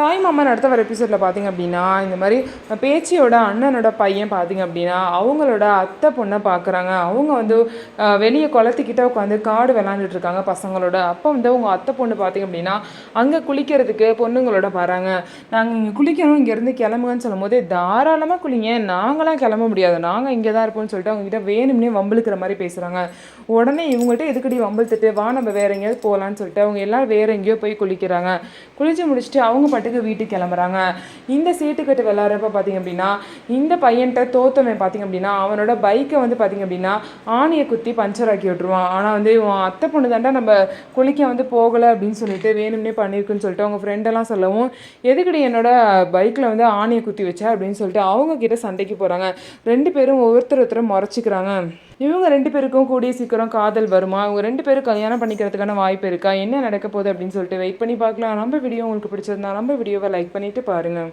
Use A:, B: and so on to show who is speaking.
A: தாய் மாமன் அடுத்த வர எபிசோடில் பார்த்திங்க அப்படின்னா இந்த மாதிரி பேச்சியோட அண்ணனோட பையன் பார்த்திங்க அப்படின்னா அவங்களோட அத்தை பொண்ணை பார்க்குறாங்க. அவங்க வந்து வெளியே குளத்துக்கிட்ட உட்காந்து காடு விளாண்டுட்டு இருக்காங்க பசங்களோட. அப்போ வந்து அவங்க அத்தை பொண்ணு பார்த்திங்க அப்படின்னா அங்கே குளிக்கிறதுக்கு பொண்ணுங்களோட வராங்க. நாங்கள் இங்கே குளிக்கணும், இங்கேருந்து கிளம்புங்கன்னு சொல்லும் போது தாராளமாக குளிங்க, நாங்களாம் கிளம்ப முடியாது, நாங்கள் இங்கே தான் இருப்போம்னு சொல்லிட்டு அவங்ககிட்ட வேணும்னே வம்பிழுக்கிற மாதிரி பேசுகிறாங்க. உடனே இவங்ககிட்ட எதுக்கடி வம்பிழுத்துட்டு வா நம்ம வேற எங்கேயாவது போகலான்னு சொல்லிட்டு அவங்க எல்லாம் வேற எங்கேயோ போய் குளிக்கிறாங்க. குளிச்சு முடிச்சுட்டு அவங்க பாட்டுக்கு வீட்டுக்கு கிளம்புறாங்க. இந்த சீட்டுக்கட்டு விளாட்றப்ப பார்த்திங்க அப்படின்னா இந்த பையன்கிட்ட தோத்தவன் பார்த்திங்க அப்படின்னா அவனோட பைக்கை வந்து பார்த்திங்க அப்படின்னா ஆணியை குத்தி பஞ்சர் ஆக்கி விட்டுருவான். ஆனால் வந்து இவன் அத்தை பொண்ணு தாண்டா நம்ம குளிக்க வந்து போகலை அப்படின்னு சொல்லிட்டு வேணும்னே பண்ணியிருக்குன்னு சொல்லிட்டு அவங்க ஃப்ரெண்டெல்லாம் சொல்லவும் எதுக்கடி என்னோட பைக்கில் வந்து ஆணியை குத்தி வச்சா அப்படின்னு சொல்லிட்டு அவங்க கிட்ட சண்டைக்கு போகிறாங்க. ரெண்டு பேரும் ஒருத்தர் முறைச்சிக்கிறாங்க. இவங்க ரெண்டு பேருக்கும் கூடிய சீக்கிரம் காதல் வருமா, இவங்க ரெண்டு பேரும் கல்யாணம் பண்ணிக்கிறதுக்கான வாய்ப்பு இருக்கா, என்ன நடக்க போகுது அப்படின்னு சொல்லிட்டு வெயிட் பண்ணி பார்க்கலாம். நம்ம வீடியோ உங்களுக்கு பிடிச்சிருந்தா நம்ம வீடியோவை லைக் பண்ணிவிட்டு பாருங்கள்.